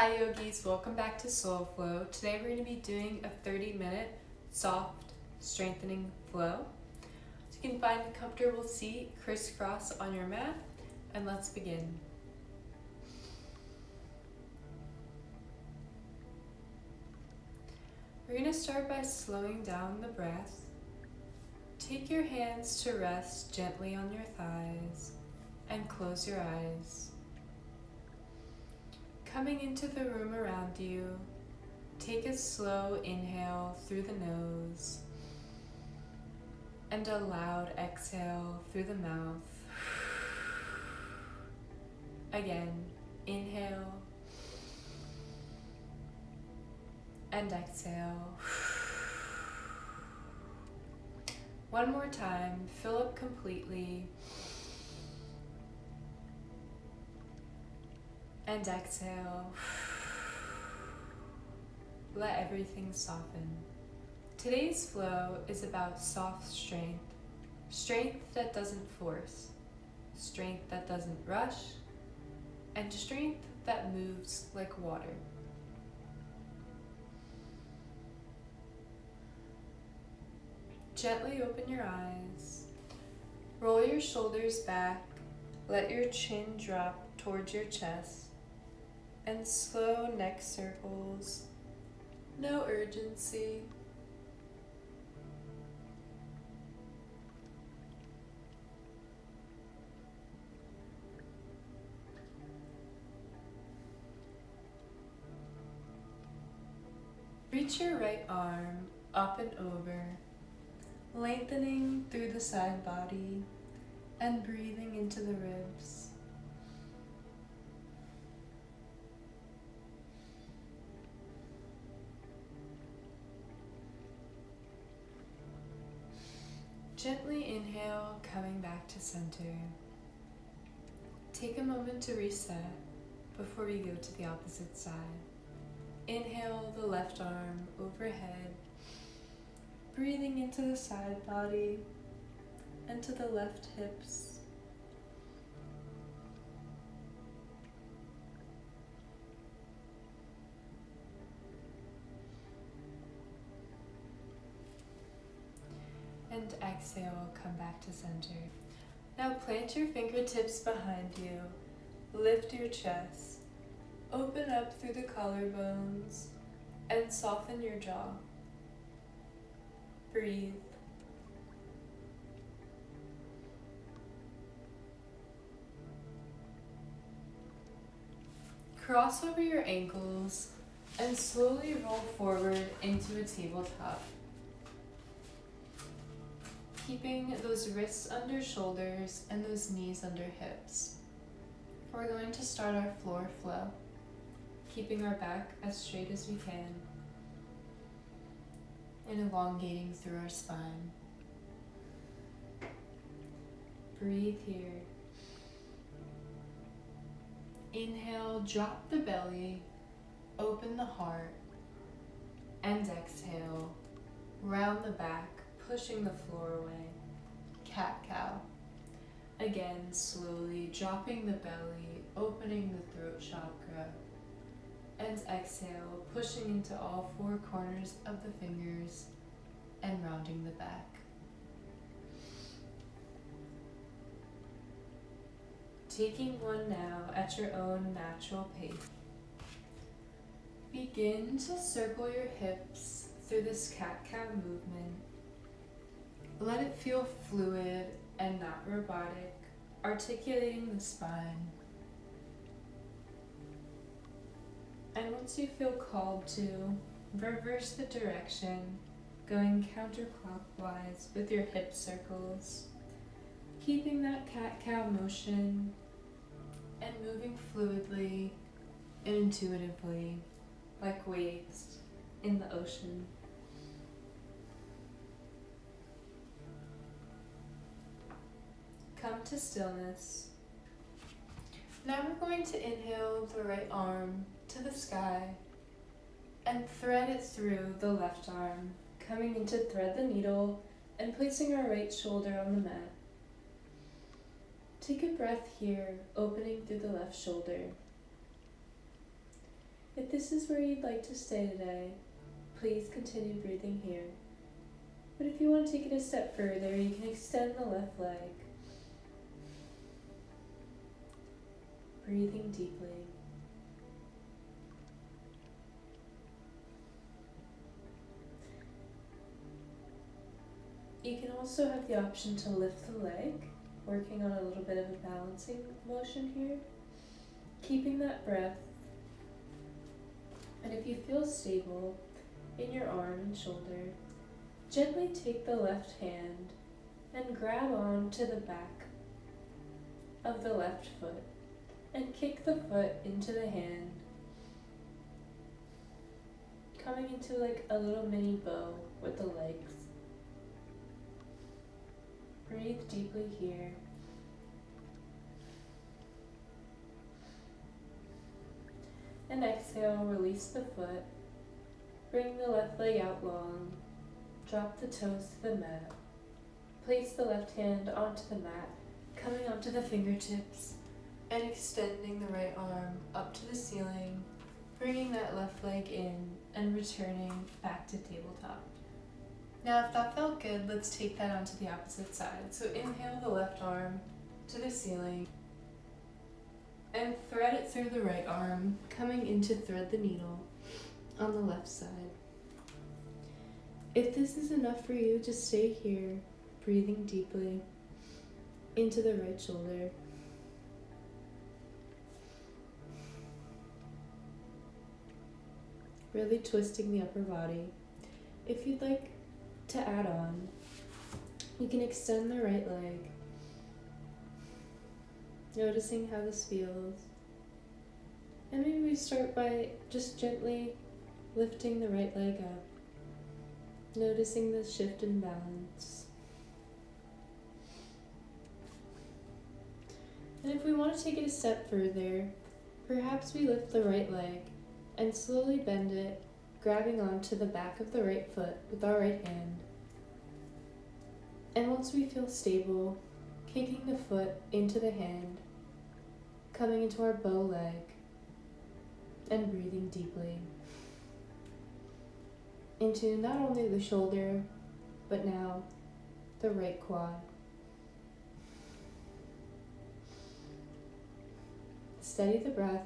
Hi yogis, welcome back to Soul Flow. Today we're going to be doing a 30-minute soft strengthening flow. So you can find a comfortable seat, crisscross on your mat, and let's begin. We're going to start by slowing down the breath. Take your hands to rest gently on your thighs and close your eyes. Coming into the room around you, take a slow inhale through the nose and a loud exhale through the mouth. Again, inhale and exhale. One more time, fill up completely. And exhale. Let everything soften. Today's flow is about soft strength. Strength that doesn't force. Strength that doesn't rush. And strength that moves like water. Gently open your eyes. Roll your shoulders back. Let your chin drop towards your chest. And slow neck circles, no urgency. Reach your right arm up and over, lengthening through the side body and breathing into the ribs. Gently inhale, coming back to center. Take a moment to reset before we go to the opposite side. Inhale the left arm overhead, breathing into the side body and to the left hips. And exhale, come back to center. Now plant your fingertips behind you. Lift your chest. Open up through the collarbones and soften your jaw. Breathe. Cross over your ankles and slowly roll forward into a tabletop. Keeping those wrists under shoulders and those knees under hips. We're going to start our floor flow, keeping our back as straight as we can and elongating through our spine. Breathe here. Inhale, drop the belly, open the heart, and exhale, round the back, pushing the floor away. Cat-cow. Again, slowly dropping the belly, opening the throat chakra. And exhale, pushing into all four corners of the fingers and rounding the back. Taking one now at your own natural pace. Begin to circle your hips through this cat-cow movement. Let it feel fluid and not robotic, articulating the spine. And once you feel called to, reverse the direction, going counterclockwise with your hip circles, keeping that cat-cow motion and moving fluidly and intuitively like waves in the ocean. Come to stillness. Now we're going to inhale the right arm to the sky and thread it through the left arm, coming into thread the needle and placing our right shoulder on the mat. Take a breath here, opening through the left shoulder. this is where you'd like to stay today, please continue breathing here. But if you want to take it a step further, you can extend the left leg. Breathing deeply. You can also have the option to lift the leg, working on a little bit of a balancing motion here, keeping that breath. And if you feel stable in your arm and shoulder, gently take the left hand and grab on to the back of the left foot and kick the foot into the hand, coming into like a little mini bow with the legs. Breathe deeply here. And exhale, release the foot. Bring the left leg out long. Drop the toes to the mat. Place the left hand onto the mat, coming onto the fingertips and extending the right arm up to the ceiling, bringing that left leg in and returning back to tabletop. Now if that felt good, let's take that onto the opposite side. So inhale the left arm to the ceiling and thread it through the right arm, coming in to thread the needle on the left side. If this is enough for you, just stay here, breathing deeply into the right shoulder. Really twisting the upper body. If you'd like to add on, you can extend the right leg, noticing how this feels. And maybe we start by just gently lifting the right leg up, noticing the shift in balance. And if we want to take it a step further, perhaps we lift the right leg and slowly bend it, grabbing onto the back of the right foot with our right hand. And once we feel stable, kicking the foot into the hand, coming into our bow leg, and breathing deeply into not only the shoulder, but now the right quad. Steady the breath.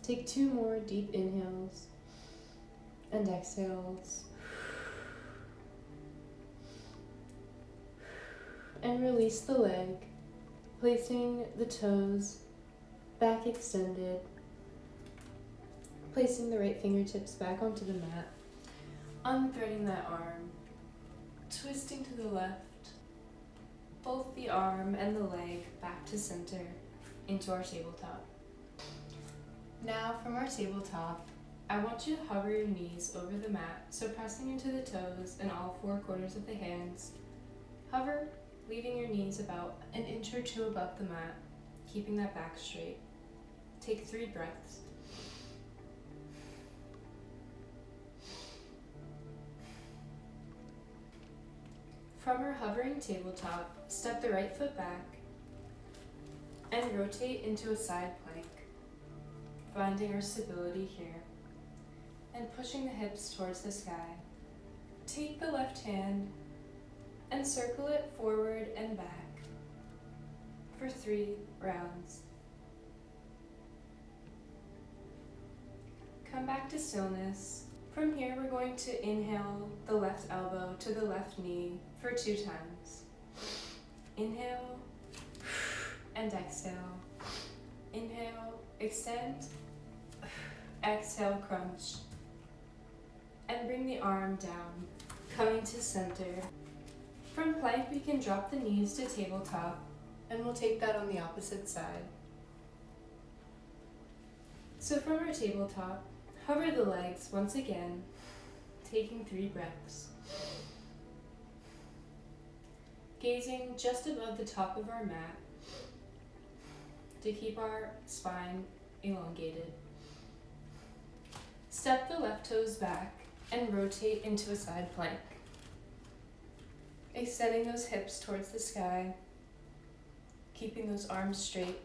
Take 2 more deep inhales and exhales. And release the leg, placing the toes back extended, placing the right fingertips back onto the mat, unthreading that arm, twisting to the left, both the arm and the leg back to center into our tabletop. Now from our tabletop, I want you to hover your knees over the mat, so pressing into the toes and all 4 corners of the hands. Hover, leaving your knees about an inch or 2 above the mat, keeping that back straight. Take 3 breaths. From our hovering tabletop, step the right foot back and rotate into a side plank, finding our stability here and pushing the hips towards the sky. Take the left hand and circle it forward and back for 3 rounds. Come back to stillness. From here, we're going to inhale the left elbow to the left knee for 2 times. Inhale and exhale. Inhale, extend, exhale, crunch. And bring the arm down, coming to center. From plank, we can drop the knees to tabletop, and we'll take that on the opposite side. So from our tabletop, hover the legs once again, taking 3 breaths. Gazing just above the top of our mat to keep our spine elongated. Step the left toes back and rotate into a side plank. Extending those hips towards the sky, keeping those arms straight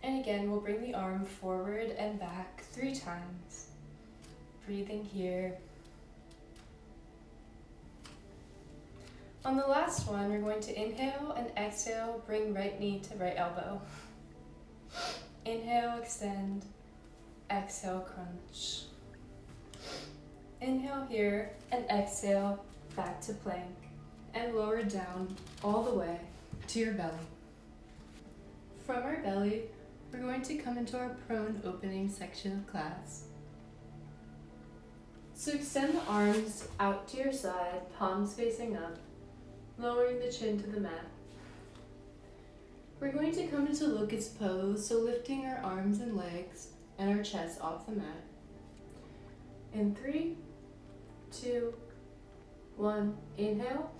And again, we'll bring the arm forward and back 3 times. Breathing here. On the last one, we're going to inhale and exhale, bring right knee to right elbow. Inhale, extend. Exhale, crunch. Inhale here and exhale, back to plank. And lower down all the way to your belly. From our belly, we're going to come into our prone opening section of class. So extend the arms out to your side, palms facing up, lowering the chin to the mat. We're going to come into locust pose, so lifting our arms and legs and our chest off the mat. In 3, 2, 1, inhale,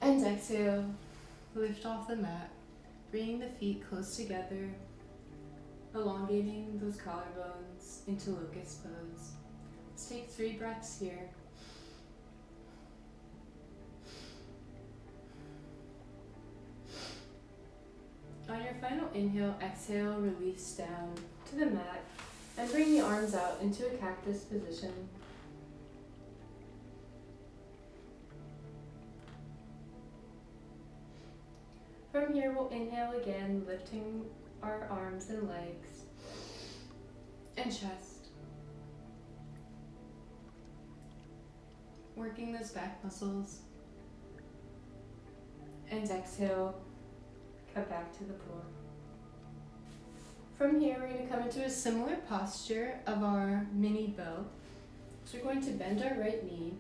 and exhale, lift off the mat, bringing the feet close together, elongating those collarbones into locust pose. Let's take 3 breaths here. On your final inhale, exhale, release down to the mat and bring the arms out into a cactus position. From here, we'll inhale again, lifting our arms and legs and chest. Working those back muscles. And exhale, come back to the floor. From here, we're going to come into a similar posture of our mini bow. So we're going to bend our right knee,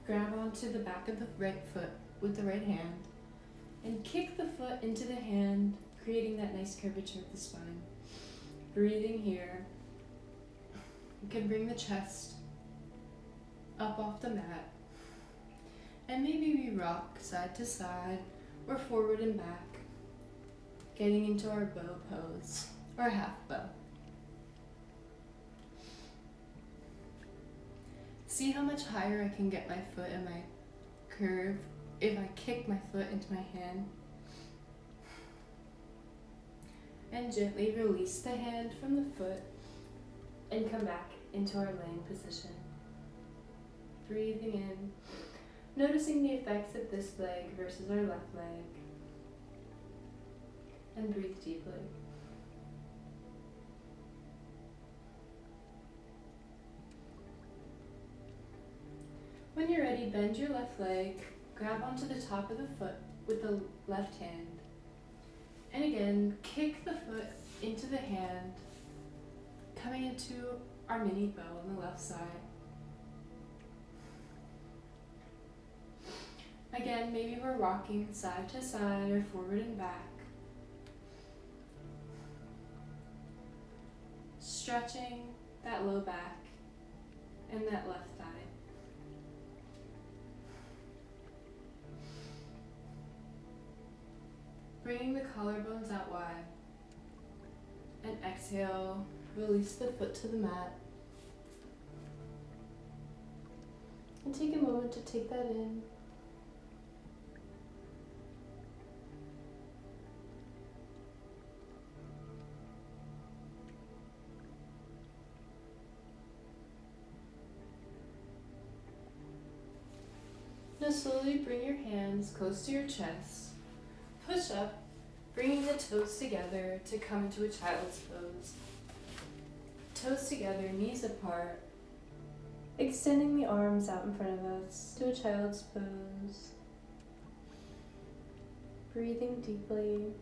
grab onto the back of the right foot with the right hand, and kick the foot into the hand, creating that nice curvature of the spine. Breathing here. You can bring the chest up off the mat, and maybe we rock side to side or forward and back, getting into our bow pose or half bow. See how much higher I can get my foot in my curve if I kick my foot into my hand. And gently release the hand from the foot and come back into our laying position. Breathing in, noticing the effects of this leg versus our left leg. And breathe deeply. When you're ready, bend your left leg, grab onto the top of the foot with the left hand. And again, kick the foot into the hand, coming into our mini bow on the left side. Again, maybe we're rocking side to side or forward and back. Stretching that low back and that left thigh. Bringing the collarbones out wide. And exhale, release the foot to the mat. And take a moment to take that in. Now slowly bring your hands close to your chest. Push up, bringing the toes together to come into a child's pose. Toes together, knees apart. Extending the arms out in front of us to a child's pose. Breathing deeply.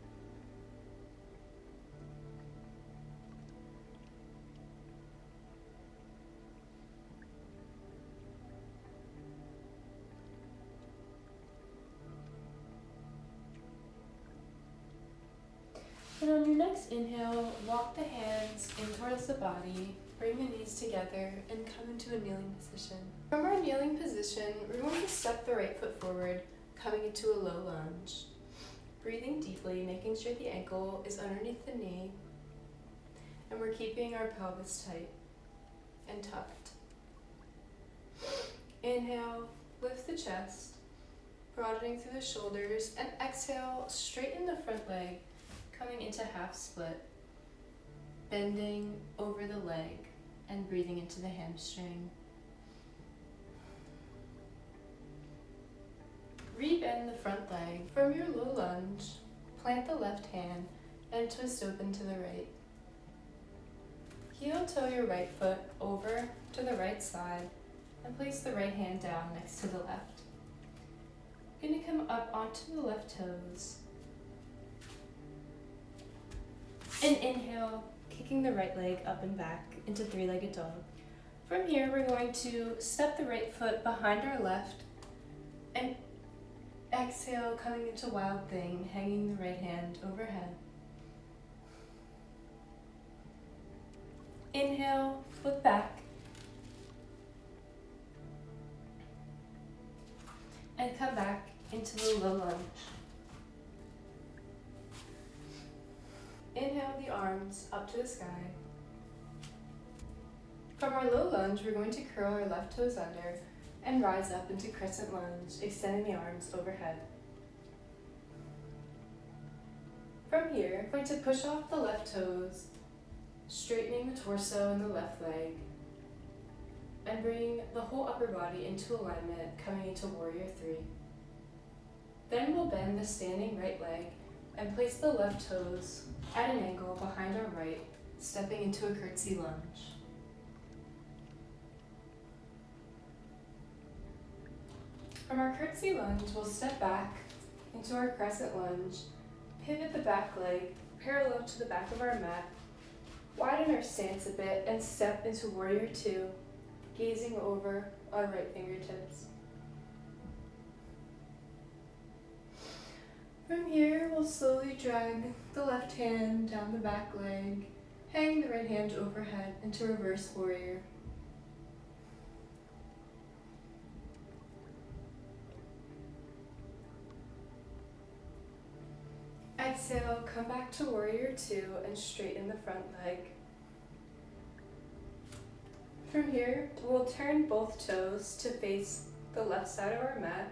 And on your next inhale, walk the hands in towards the body, bring the knees together, and come into a kneeling position. From our kneeling position, we're going to step the right foot forward, coming into a low lunge. Breathing deeply, making sure the ankle is underneath the knee, and we're keeping our pelvis tight and tucked. Inhale, lift the chest, broadening through the shoulders, and exhale, straighten the front leg, coming into half split. bending over the leg and breathing into the hamstring. Rebend the front leg. From your low lunge, plant the left hand and twist open to the right. Heel toe your right foot over to the right side and place the right hand down next to the left. You're going to come up onto the left toes. And inhale, kicking the right leg up and back into three-legged dog. From here, we're going to step the right foot behind our left and exhale, coming into wild thing, hanging the right hand overhead. Inhale, flip back. And come back into the low lunge. Inhale the arms up to the sky. From our low lunge, we're going to curl our left toes under and rise up into crescent lunge, extending the arms overhead. From here, we're going to push off the left toes, straightening the torso and the left leg, and bring the whole upper body into alignment, coming into Warrior 3. Then we'll bend the standing right leg and place the left toes at an angle behind our right, stepping into a curtsy lunge. From our curtsy lunge, we'll step back into our crescent lunge, pivot the back leg parallel to the back of our mat, widen our stance a bit, and step into Warrior 2, gazing over our right fingertips. From here, we'll slowly drag the left hand down the back leg, hang the right hand overhead into reverse warrior. Exhale, come back to Warrior 2 and straighten the front leg. From here, we'll turn both toes to face the left side of our mat.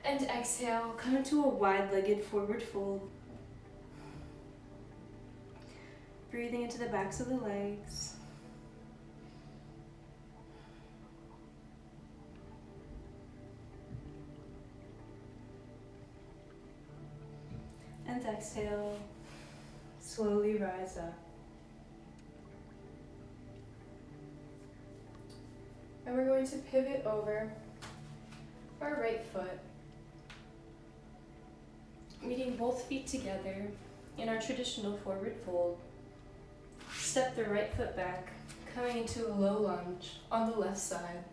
And exhale, come into a wide-legged forward fold. Breathing into the backs of the legs. And exhale, slowly rise up. And we're going to pivot over our right foot, meeting both feet together in our traditional forward fold. Step the right foot back, coming into a low lunge on the left side,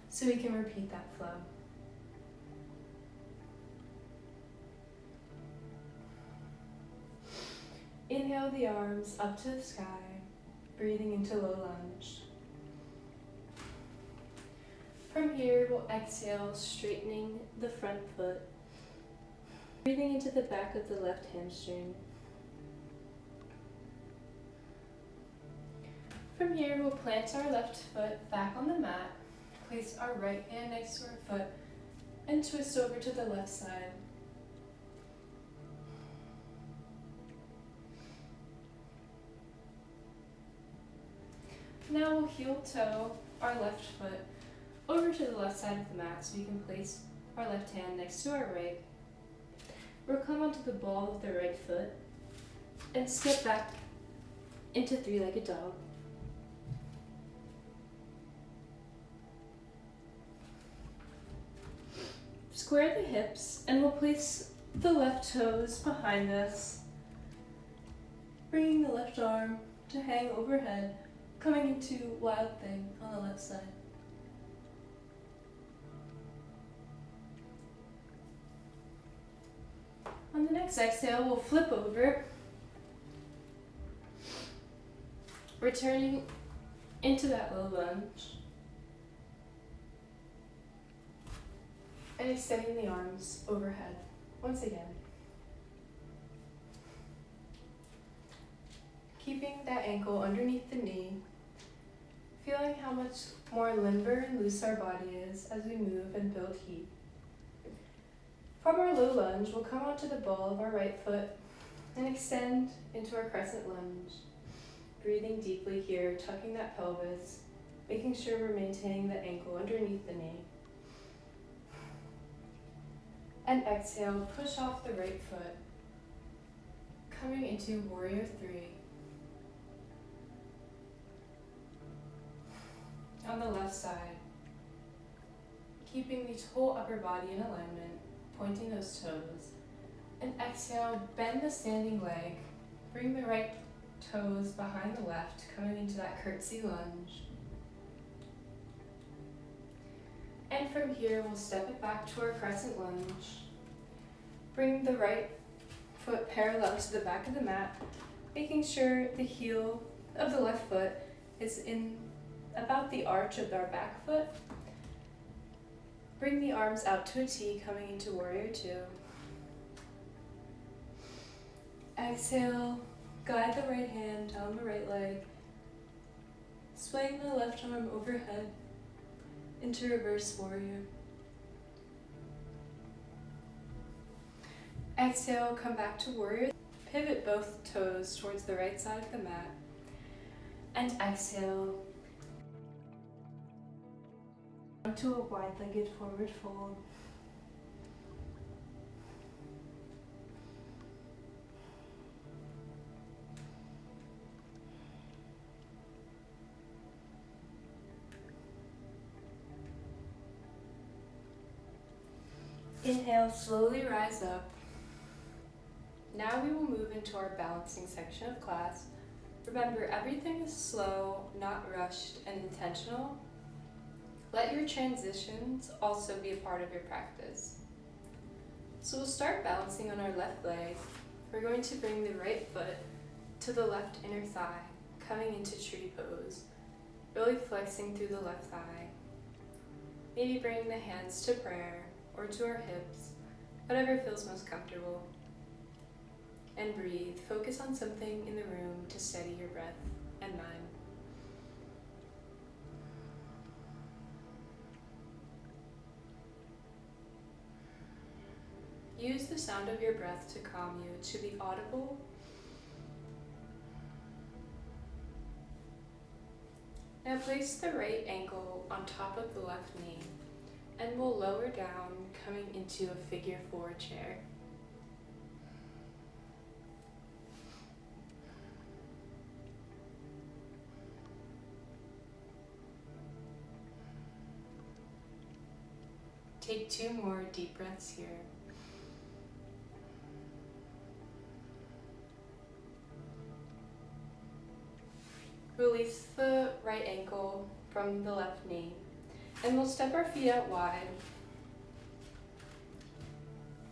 so we can repeat that flow. Inhale the arms up to the sky, breathing into low lunge. From here, we'll exhale, straightening the front foot, breathing into the back of the left hamstring. From here, we'll plant our left foot back on the mat, place our right hand next to our foot, and twist over to the left side. Now we'll heel toe our left foot over to the left side of the mat so we can place our left hand next to our right. We'll come onto the ball of the right foot and step back into three-legged dog. Square the hips and we'll place the left toes behind us, bringing the left arm to hang overhead, coming into wild thing on the left side. On the next exhale, we'll flip over, returning into that low lunge, and extending the arms overhead once again. Keeping that ankle underneath the knee, feeling how much more limber and loose our body is as we move and build heat. From our low lunge, we'll come onto the ball of our right foot and extend into our crescent lunge, breathing deeply here, tucking that pelvis, making sure we're maintaining the ankle underneath the knee. And exhale, push off the right foot, coming into warrior three. On the left side, keeping the whole upper body in alignment, pointing those toes. And exhale, bend the standing leg, bring the right toes behind the left, coming into that curtsy lunge. And from here, we'll step it back to our crescent lunge. Bring the right foot parallel to the back of the mat, making sure the heel of the left foot is in about the arch of our back foot. Bring the arms out to a T, coming into warrior two. Exhale, guide the right hand down the right leg. Swing the left arm overhead into reverse warrior. Exhale, come back to warrior. Pivot both toes towards the right side of the mat. And exhale, to a wide-legged forward fold. Inhale, slowly rise up. Now we will move into our balancing section of class. Remember, everything is slow, not rushed, and intentional. Let your transitions also be a part of your practice. So we'll start balancing on our left leg. We're going to bring the right foot to the left inner thigh, coming into tree pose, really flexing through the left thigh. Maybe bringing the hands to prayer or to our hips, whatever feels most comfortable. And breathe. Focus on something in the room to steady your breath and mind. Use the sound of your breath to calm you. It should be audible. Now place the right ankle on top of the left knee, and we'll lower down, coming into a figure four chair. Take 2 more deep breaths here. Release the right ankle from the left knee, and we'll step our feet out wide.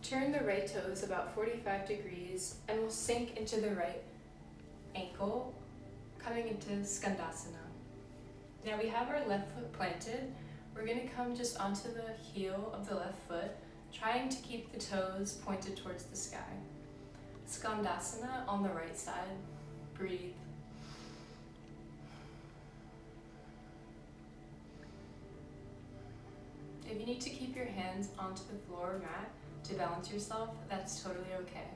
Turn the right toes about 45 degrees, and we'll sink into the right ankle, coming into skandasana. Now we have our left foot planted. We're going to come just onto the heel of the left foot, trying to keep the toes pointed towards the sky. Skandasana on the right side. Breathe. If you need to keep your hands onto the floor or mat to balance yourself, that's totally okay.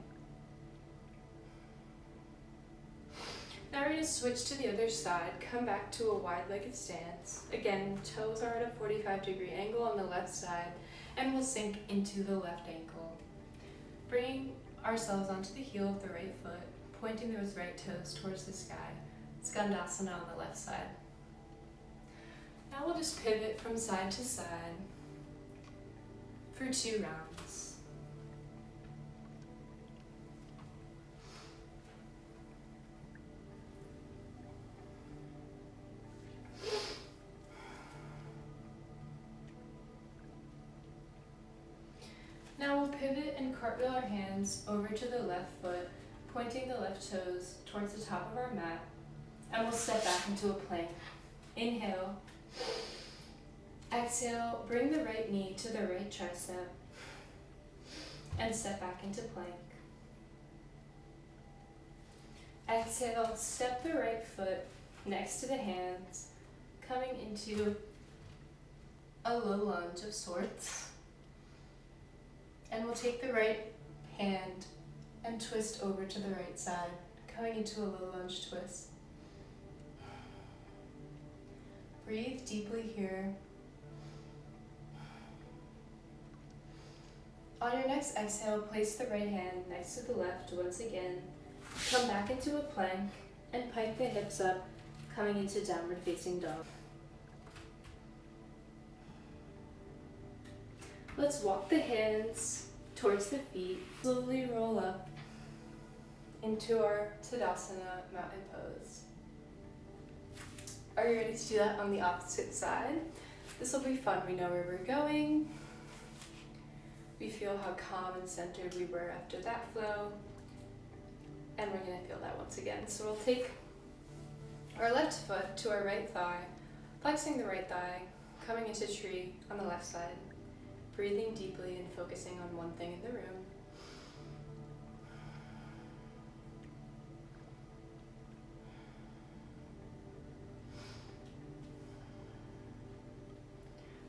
Now we're going to switch to the other side, come back to a wide-legged stance. Again, toes are at a 45-degree angle on the left side, and we'll sink into the left ankle. Bringing ourselves onto the heel of the right foot, pointing those right toes towards the sky. Skandasana on the left side. Now we'll just pivot from side to side for 2 rounds. Now we'll pivot and cartwheel our hands over to the left foot, pointing the left toes towards the top of our mat, and we'll step back into a plank. Inhale. Exhale, bring the right knee to the right tricep, and step back into plank. Exhale, step the right foot next to the hands, coming into a low lunge of sorts. And we'll take the right hand and twist over to the right side, coming into a low lunge twist. Breathe deeply here. On your next exhale, place the right hand next to the left once again. Come back into a plank and pike the hips up, coming into downward facing dog. Let's walk the hands towards the feet. Slowly roll up into our Tadasana mountain pose. Are you ready to do that on the opposite side? This will be fun. We know where we're going. We feel how calm and centered we were after that flow. And we're going to feel that once again. So we'll take our left foot to our right thigh, flexing the right thigh, coming into tree on the left side, breathing deeply and focusing on one thing in the room.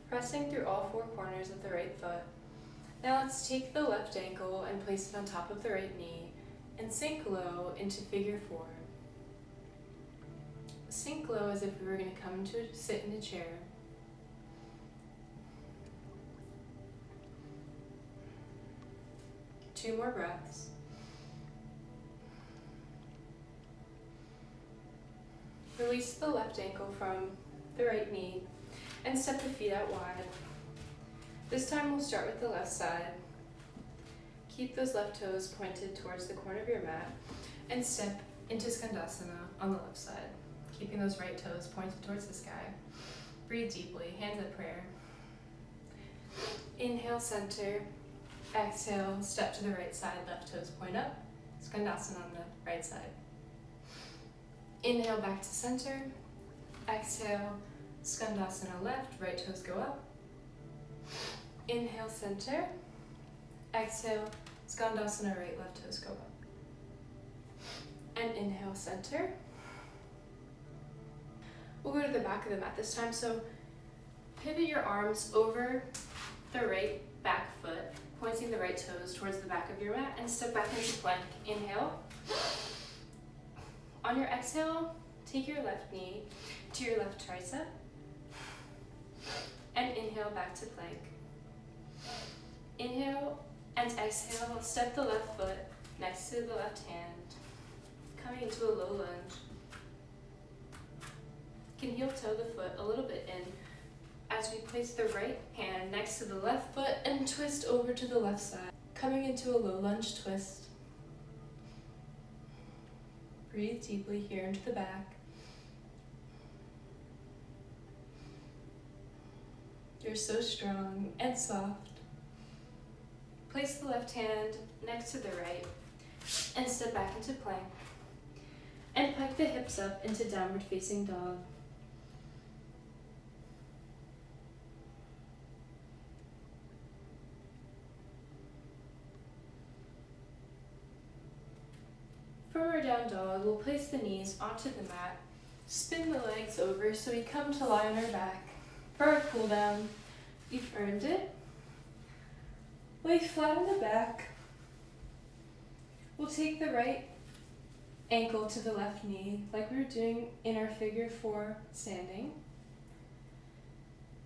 Pressing through all four corners of the right foot. Now let's take the left ankle and place it on top of the right knee and sink low into figure four. Sink low as if we were going to come to sit in a chair. Two more breaths. Release the left ankle from the right knee and step the feet out wide. This time we'll start with the left side. Keep those left toes pointed towards the corner of your mat and step into Skandasana on the left side, keeping those right toes pointed towards the sky. Breathe deeply, hands at prayer. Inhale, center. Exhale, step to the right side, left toes point up. Skandasana on the right side. Inhale, back to center. Exhale, Skandasana left, right toes go up. Inhale, center. Exhale, Skandasana right, left toes go up. And inhale, center. We'll go to the back of the mat this time. So pivot your arms over the right back foot, pointing the right toes towards the back of your mat, and step back into plank. Inhale. On your exhale, take your left knee to your left tricep, and inhale back to plank. Inhale and exhale, step the left foot next to the left hand, coming into a low lunge. You can heel toe the foot a little bit in as we place the right hand next to the left foot and twist over to the left side, coming into a low lunge twist. Breathe deeply here into the back. You're so strong and soft. Place the left hand next to the right and step back into plank. And pike the hips up into downward facing dog. From our down dog, we'll place the knees onto the mat, spin the legs over so we come to lie on our back. For our cool down, you've earned it. Lay flat on the back. We'll take the right ankle to the left knee like we were doing in our figure four standing.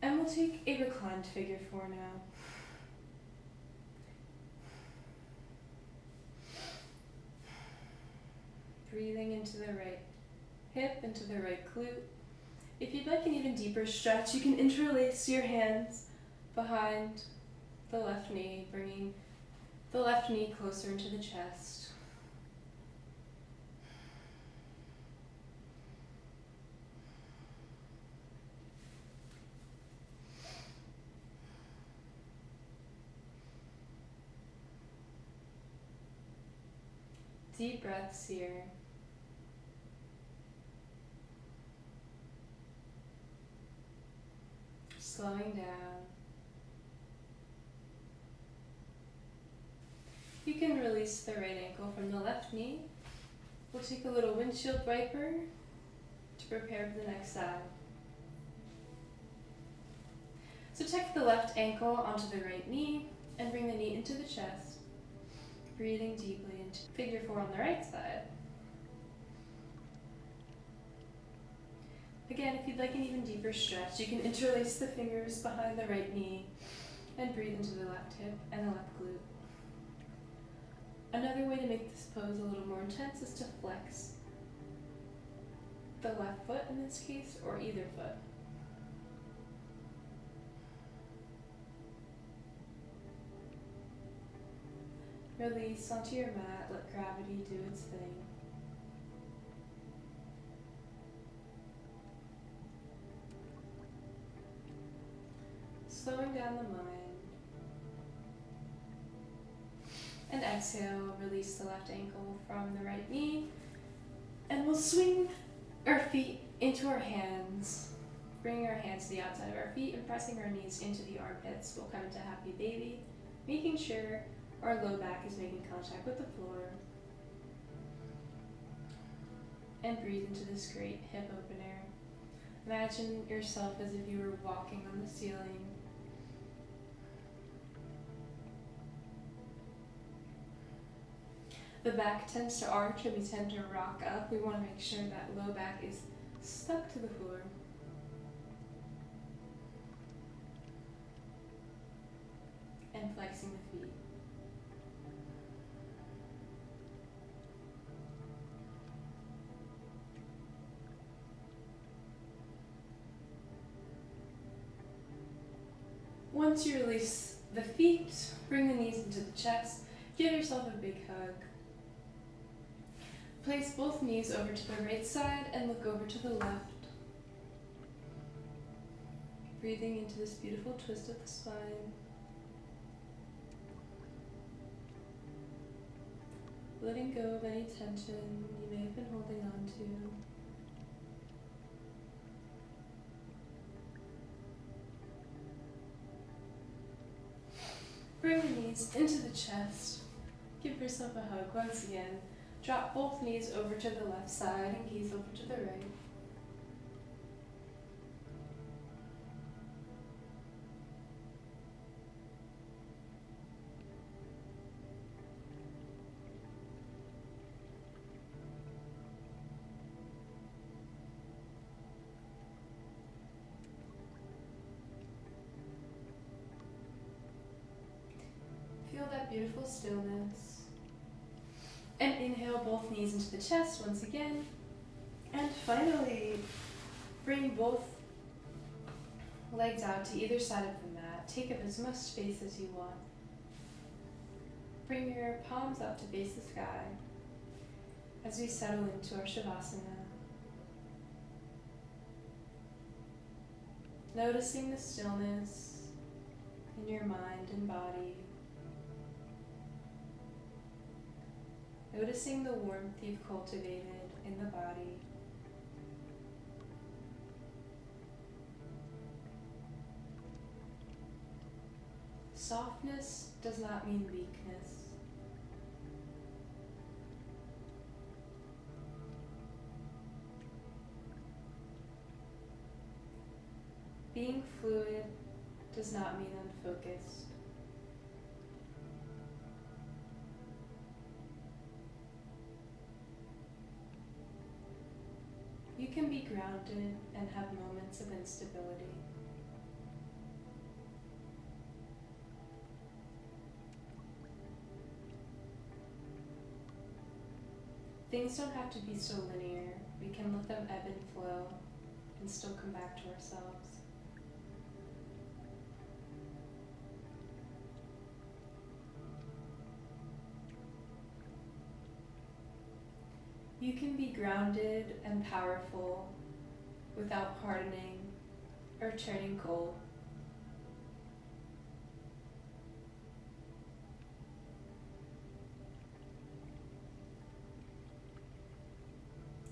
And we'll take a reclined figure four now. Breathing into the right hip, into the right glute. If you'd like an even deeper stretch, you can interlace your hands behind the left knee, bringing the left knee closer into the chest. Deep breaths here. Slowing down. You can release the right ankle from the left knee. We'll take a little windshield wiper to prepare for the next side. So tuck the left ankle onto the right knee and bring the knee into the chest. Breathing deeply into figure four on the right side. Again, if you'd like an even deeper stretch, you can interlace the fingers behind the right knee and breathe into the left hip and the left glute. Another way to make this pose a little more intense is to flex the left foot in this case, or either foot. Release onto your mat, let gravity do its thing. Slowing down the mind. And exhale, release the left ankle from the right knee. And we'll swing our feet into our hands, bringing our hands to the outside of our feet and pressing our knees into the armpits. We'll come into happy baby, making sure our low back is making contact with the floor. And breathe into this great hip opener. Imagine yourself as if you were walking on the ceiling. The back tends to arch and we tend to rock up. We want to make sure that low back is stuck to the floor. And flexing the feet. Once you release the feet, bring the knees into the chest, give yourself a big hug. Place both knees over to the right side and look over to the left. Breathing into this beautiful twist of the spine. Letting go of any tension you may have been holding on to. Bring the knees into the chest. Give yourself a hug once again. Drop both knees over to the left side and gaze over to the right. Feel that beautiful stillness. And inhale both knees into the chest once again. And finally, bring both legs out to either side of the mat. Take up as much space as you want. Bring your palms up to face the sky as we settle into our Shavasana. Noticing the stillness in your mind and body. Noticing the warmth you've cultivated in the body. Softness does not mean weakness. Being fluid does not mean unfocused. You can be grounded and have moments of instability. Things don't have to be so linear. We can let them ebb and flow and still come back to ourselves. You can be grounded and powerful without hardening or turning cold.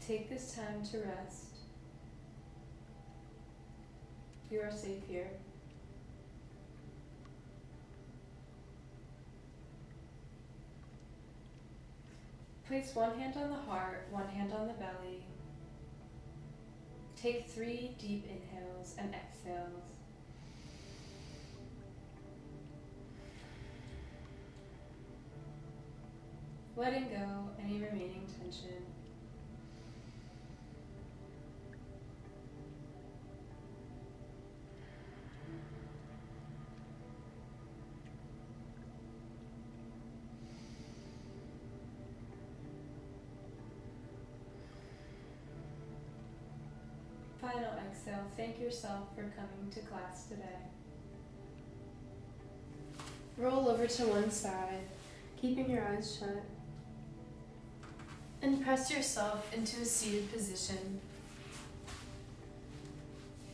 Take this time to rest. You are safe here. Place one hand on the heart, one hand on the belly. Take 3 deep inhales and exhales. Letting go any remaining tension. Final exhale. Thank yourself for coming to class today. Roll over to one side, keeping your eyes shut. And press yourself into a seated position,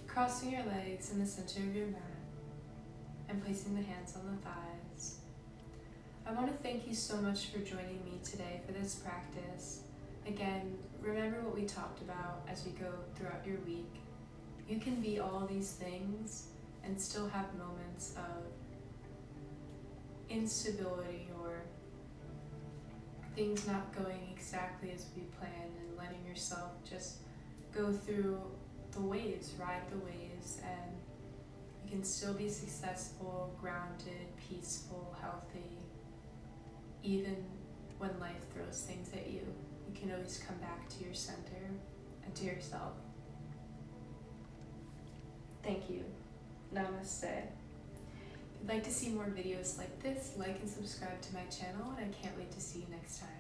crossing your legs in the center of your mat and placing the hands on the thighs. I want to thank you so much for joining me today for this practice. Again, remember what we talked about as you go throughout your week. You can be all these things and still have moments of instability or things not going exactly as we planned, and letting yourself just go through the waves, ride the waves, and you can still be successful, grounded, peaceful, healthy. Even when life throws things at you, you can always come back to your center and to yourself. Thank you. Namaste. If you'd like to see more videos like this, like and subscribe to my channel, and I can't wait to see you next time.